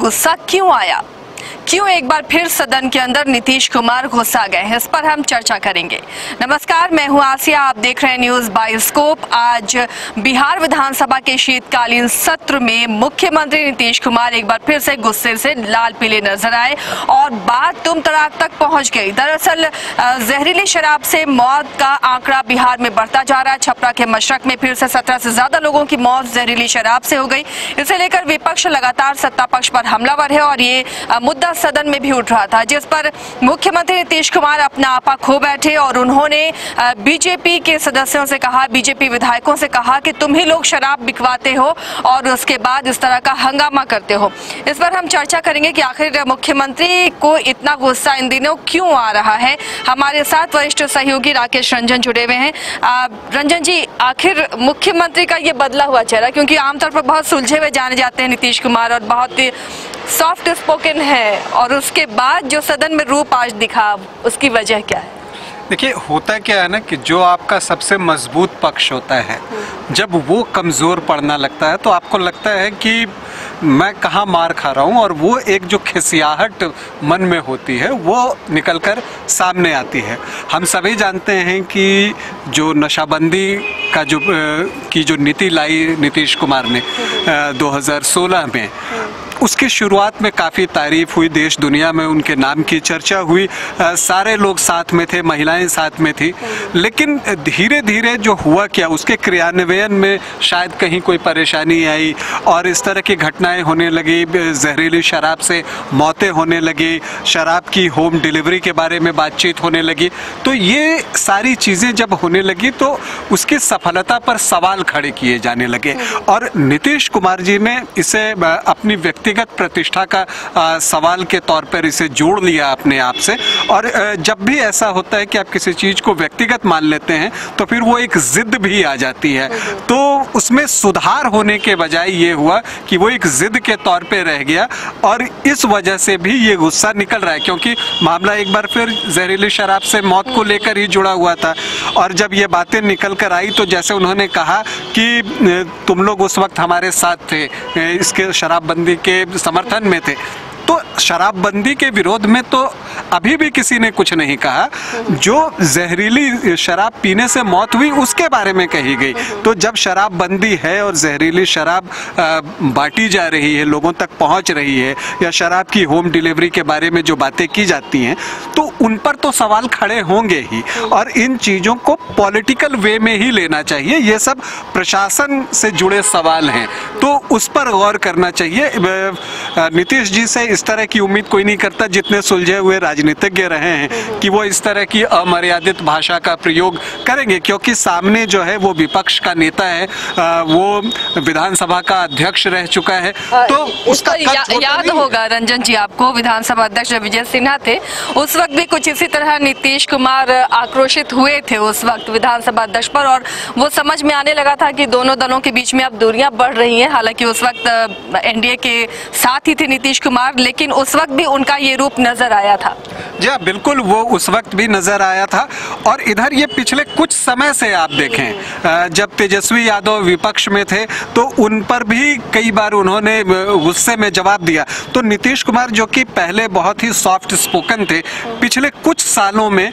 गुस्सा क्यों आया? क्यों एक बार फिर सदन के अंदर नीतीश कुमार गुस्सा गए? इस पर हम चर्चा करेंगे। नमस्कार, मैं हूं आसिया, आप देख रहे हैं न्यूज बायोस्कोप। आज बिहार विधानसभा के शीतकालीन सत्र में मुख्यमंत्री नीतीश कुमार एक बार फिर से गुस्से से लाल पीले नजर आए और बात तुम तड़ाक तक पहुंच गई। दरअसल जहरीली शराब से मौत का आंकड़ा बिहार में बढ़ता जा रहा है। छपरा के मशरक में फिर से 17 से ज्यादा लोगों की मौत जहरीली शराब से हो गई। इसे लेकर विपक्ष लगातार सत्ता पक्ष पर हमलावर है और ये मुद्दा सदन में भी उठ रहा था, जिस पर मुख्यमंत्री नीतीश कुमार अपना आपा खो बैठे और उन्होंने बीजेपी के सदस्यों से कहा, बीजेपी विधायकों से कहा कि तुम ही लोग शराब बिकवाते हो और उसके बाद इस तरह का हंगामा करते हो। इस पर हम चर्चा करेंगे कि आखिर मुख्यमंत्री को इतना गुस्सा इन दिनों क्यों आ रहा है। हमारे साथ वरिष्ठ सहयोगी राकेश रंजन जुड़े हुए हैं। रंजन जी, आखिर मुख्यमंत्री का ये बदला हुआ चेहरा, क्योंकि आमतौर पर बहुत सुलझे हुए जाने जाते हैं नीतीश कुमार और बहुत सॉफ्ट स्पोकन है, और उसके बाद जो सदन में रूप आज दिखा, उसकी वजह क्या है? देखिए, होता क्या है ना कि जो आपका सबसे मजबूत पक्ष होता है, जब वो कमज़ोर पड़ना लगता है तो आपको लगता है कि मैं कहाँ मार खा रहा हूँ, और वो एक जो खिसियाहट मन में होती है वो निकलकर सामने आती है। हम सभी जानते हैं कि जो नशाबंदी का जो नीति लाई नीतीश कुमार ने 2016 में, उसकी शुरुआत में काफ़ी तारीफ हुई, देश दुनिया में उनके नाम की चर्चा हुई, सारे लोग साथ में थे, महिलाएं साथ में थी। लेकिन धीरे धीरे जो हुआ क्या, उसके क्रियान्वयन में शायद कहीं कोई परेशानी आई और इस तरह की घटनाएं होने लगी, जहरीली शराब से मौतें होने लगी, शराब की होम डिलीवरी के बारे में बातचीत होने लगी। तो ये सारी चीज़ें जब होने लगी तो उसकी सफलता पर सवाल खड़े किए जाने लगे और नीतीश कुमार जी ने इसे अपनी व्यक्तिगत प्रतिष्ठा का सवाल के तौर पर इसे जोड़ लिया अपने आप से। और जब भी ऐसा होता है कि आप किसी चीज को व्यक्तिगत मान लेते हैं तो फिर वो एक जिद भी आ जाती है। तो उसमें सुधार होने के बजाय ये हुआ कि वो एक जिद के तौर पे रह गया और इस वजह से भी ये गुस्सा निकल रहा है, क्योंकि मामला एक बार फिर जहरीली शराब से मौत को लेकर ही जुड़ा हुआ था। और जब ये बातें निकल कर आई तो जैसे उन्होंने कहा कि तुम लोग उस वक्त हमारे साथ थे, इसके शराबबंदी के समर्थन में थे, तो शराबबंदी के विरोध में तो अभी भी किसी ने कुछ नहीं कहा। जो जहरीली शराब पीने से मौत हुई उसके बारे में कही गई। तो जब शराबबंदी है और जहरीली शराब बांटी जा रही है, लोगों तक पहुंच रही है, या शराब की होम डिलीवरी के बारे में जो बातें की जाती हैं, तो उन पर तो सवाल खड़े होंगे ही और इन चीज़ों को पॉलिटिकल वे में ही लेना चाहिए। ये सब प्रशासन से जुड़े सवाल हैं तो उस पर गौर करना चाहिए। नीतीश जी से इस तरह की उम्मीद कोई नहीं करता, जितने सुलझे हुए राजनीतिज्ञ रहे हैं, कि वो इस तरह की अमर्यादित भाषा का प्रयोग करेंगे, क्योंकि सामने जो है वो विपक्ष का नेता है, वो विधानसभा का अध्यक्ष रह चुका है। तो उसका याद होगा रंजन जी आपको, विधानसभा अध्यक्ष विजय सिन्हा थे, उस वक्त भी कुछ इसी तरह नीतीश कुमार आक्रोशित हुए थे उस वक्त विधानसभा अध्यक्ष पर, और वो समझ में आने लगा था कि दोनों दलों के बीच में अब दूरियां बढ़ रही हैं। हालांकि उस वक्त एनडीए के साथ ही थे नीतीश कुमार, लेकिन उस वक्त भी उनका ये रूप नजर आया था। जी हाँ, बिल्कुल, वो उस वक्त भी नजर आया था। और इधर ये पिछले कुछ समय से आप देखें, जब तेजस्वी यादव विपक्ष में थे तो उन पर भी कई बार उन्होंने गुस्से में जवाब दिया। तो नीतीश कुमार, जो कि पहले बहुत ही सॉफ्ट स्पोकन थे, पिछले कुछ सालों में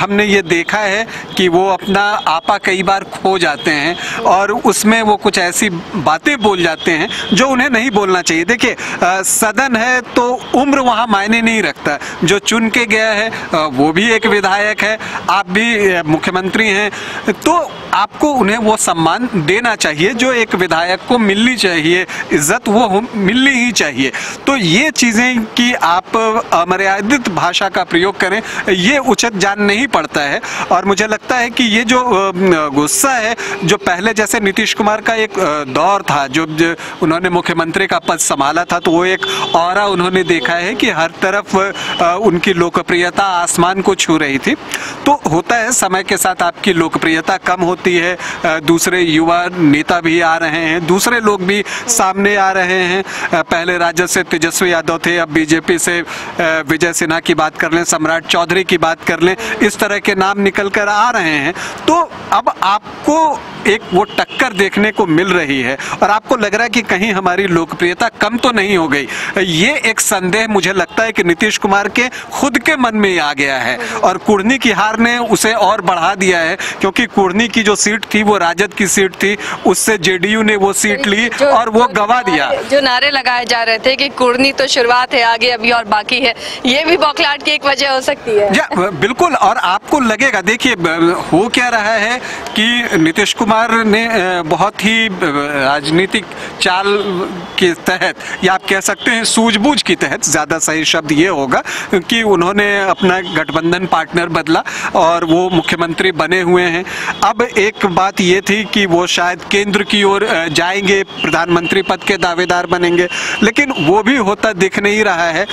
हमने ये देखा है कि वो अपना आपा कई बार खो जाते हैं और उसमें वो कुछ ऐसी बातें बोल जाते हैं जो उन्हें नहीं बोलना चाहिए। देखिए, सदन है तो उम्र वहाँ मायने नहीं रखता, जो चुन के गया है वो भी एक विधायक है, आप भी मुख्यमंत्री हैं, तो आपको उन्हें वो सम्मान देना चाहिए जो एक विधायक को मिलनी चाहिए, इज्जत वो मिलनी ही चाहिए। तो ये चीज़ें कि आप अमर्यादित भाषा का प्रयोग करें, ये उचित जान नहीं पड़ता है। और मुझे लगता है कि ये जो गुस्सा है, जो पहले जैसे नीतीश कुमार का एक दौर था, जो उन्होंने मुख्यमंत्री का पद संभाला था, तो वो एक ऑरा उन्होंने देखा है कि हर तरफ उनकी लोकप्रियता आसमान को छू रही थी। तो होता है समय के साथ आपकी लोकप्रियता कम होती है, दूसरे युवा नेता भी आ रहे हैं, दूसरे लोग भी सामने आ रहे हैं। पहले राजद से तेजस्वी यादव थे, अब बीजेपी से विजय सिन्हा की बात कर लें, सम्राट चौधरी की बात कर लें, इस तरह के नाम निकल कर आ रहे हैं। तो अब आपको एक वो टक्कर देखने को मिल रही है और आपको लग रहा है कि कहीं हमारी लोकप्रियता कम तो नहीं हो गई। ये एक संदेह मुझे लगता है कि नीतीश कुमार के खुद के मन में ही आ गया है और कुढ़नी की हार ने उसे और बढ़ा दिया है, क्योंकि कुढ़नी की जो सीट थी वो राजद की सीट थी, उससे जेडीयू ने वो सीट ली और वो गवा दिया। जो नारे लगाए जा रहे थे कि कुढ़नी तो शुरुआत है, आगे अभी और बाकी है, ये भी बौखलाहट की एक वजह हो सकती है। बिल्कुल, और आपको लगेगा, देखिए हो क्या रहा है कि नीतीश कुमार ने बहुत ही राजनीतिक चाल के तहत, या आप कह सकते हैं सूझबूझ की तहत, ज्यादा सही शब्द ये होगा कि उन्होंने अपना गठबंधन पार्टनर बदला और वो मुख्यमंत्री बने हुए हैं। अब एक बात ये थी कि वो शायद केंद्र की ओर जाएंगे, प्रधानमंत्री पद के दावेदार बनेंगे, लेकिन वो भी होता दिख नहीं रहा है।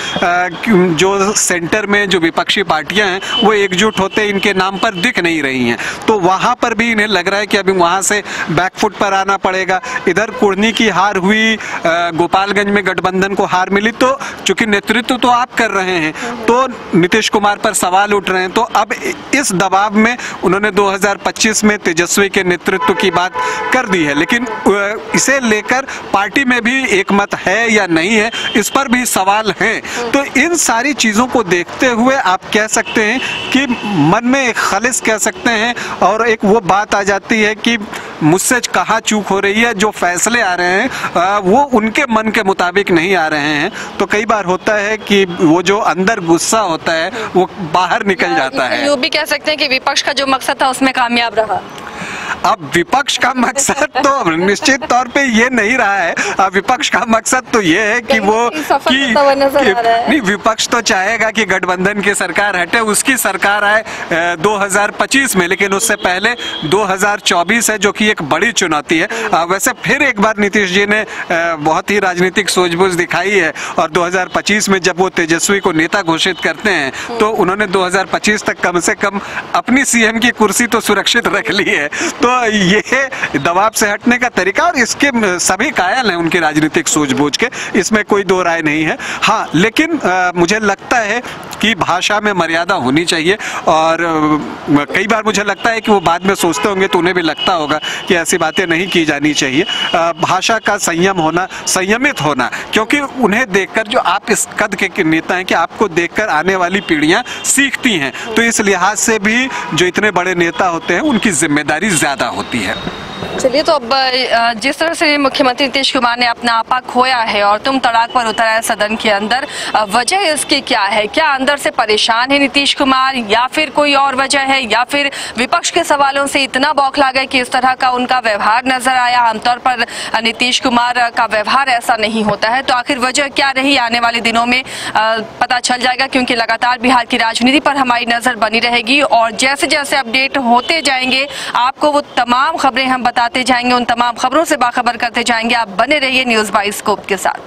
जो सेंटर में जो विपक्षी पार्टियां हैं वो एकजुट होते इनके नाम पर दिख नहीं रही हैं, तो वहां पर भी इन्हें लग रहा है कि अभी वहां से बैकफुट पर आना पड़ेगा। इधर कुढ़नी की हार हुई, गोपालगंज में गठबंधन को हार मिली, तो चूंकि नेतृत्व तो आप कर रहे हैं तो नीतीश कुमार पर सवाल उठ रहे हैं। तो अब इस दबाव में उन्होंने 2025 में तेजस्वी के नेतृत्व की बात कर दी है, लेकिन इसे लेकर पार्टी में भी एक मत है या नहीं है, इस पर भी सवाल हैं। तो इन सारी चीजों को देखते हुए आप कह सकते हैं कि मन में एक खलिश कह सकते हैं, और एक वो बात आ जाती है कि मुझसे कहाँ चूक हो रही है, जो फैसले आ रहे हैं वो उनके मन के मुताबिक नहीं आ रहे हैं। तो कई बार होता है कि वो जो अंदर गुस्सा होता है वो बाहर निकल जाता है। यूँ भी कह सकते हैं कि विपक्ष का जो मकसद था उसमें कामयाब रहा। अब विपक्ष का मकसद तो निश्चित तौर पे ये नहीं रहा है। अब विपक्ष का मकसद तो ये है कि वो नहीं, विपक्ष तो चाहेगा कि गठबंधन की सरकार हटे, उसकी सरकार आए 2025 में, लेकिन उससे पहले 2024 है, जो कि एक बड़ी चुनौती है। वैसे फिर एक बार नीतीश जी ने बहुत ही राजनीतिक सूझबूझ दिखाई है और 2025 में जब वो तेजस्वी को नेता घोषित करते हैं तो उन्होंने 2025 तक कम से कम अपनी सीएम की कुर्सी तो सुरक्षित रख ली है। तो ये दबाव से हटने का तरीका, और इसके सभी कायल हैं उनकी राजनीतिक सूझबूझ के, इसमें कोई दो राय नहीं है। हाँ, लेकिन मुझे लगता है कि भाषा में मर्यादा होनी चाहिए, और कई बार मुझे लगता है कि वो बाद में सोचते होंगे तो उन्हें भी लगता होगा कि ऐसी बातें नहीं की जानी चाहिए। भाषा का संयम होना, संयमित होना, क्योंकि उन्हें देखकर, जो आप इस कद के नेता हैं कि आपको देखकर आने वाली पीढ़ियां सीखती हैं, तो इस लिहाज से भी जो इतने बड़े नेता होते हैं उनकी जिम्मेदारी ज्यादा होती है। चलिए, तो अब जिस तरह से मुख्यमंत्री नीतीश कुमार ने अपना आपा खोया है और तुम तड़ाक पर उतरा है सदन के अंदर, वजह इसकी क्या है? क्या अंदर से परेशान है नीतीश कुमार, या फिर कोई और वजह है, या फिर विपक्ष के सवालों से इतना बौखला गए कि इस तरह का उनका व्यवहार नजर आया? आमतौर पर नीतीश कुमार का व्यवहार ऐसा नहीं होता है। तो आखिर वजह क्या रही, आने वाले दिनों में पता चल जाएगा, क्योंकि लगातार बिहार की राजनीति पर हमारी नजर बनी रहेगी और जैसे जैसे अपडेट होते जाएंगे आपको वो तमाम खबरें हम बताते जाएंगे, उन तमाम खबरों से बाखबर करते जाएंगे। आप बने रहिए न्यूज़ बाइस्कोप के साथ।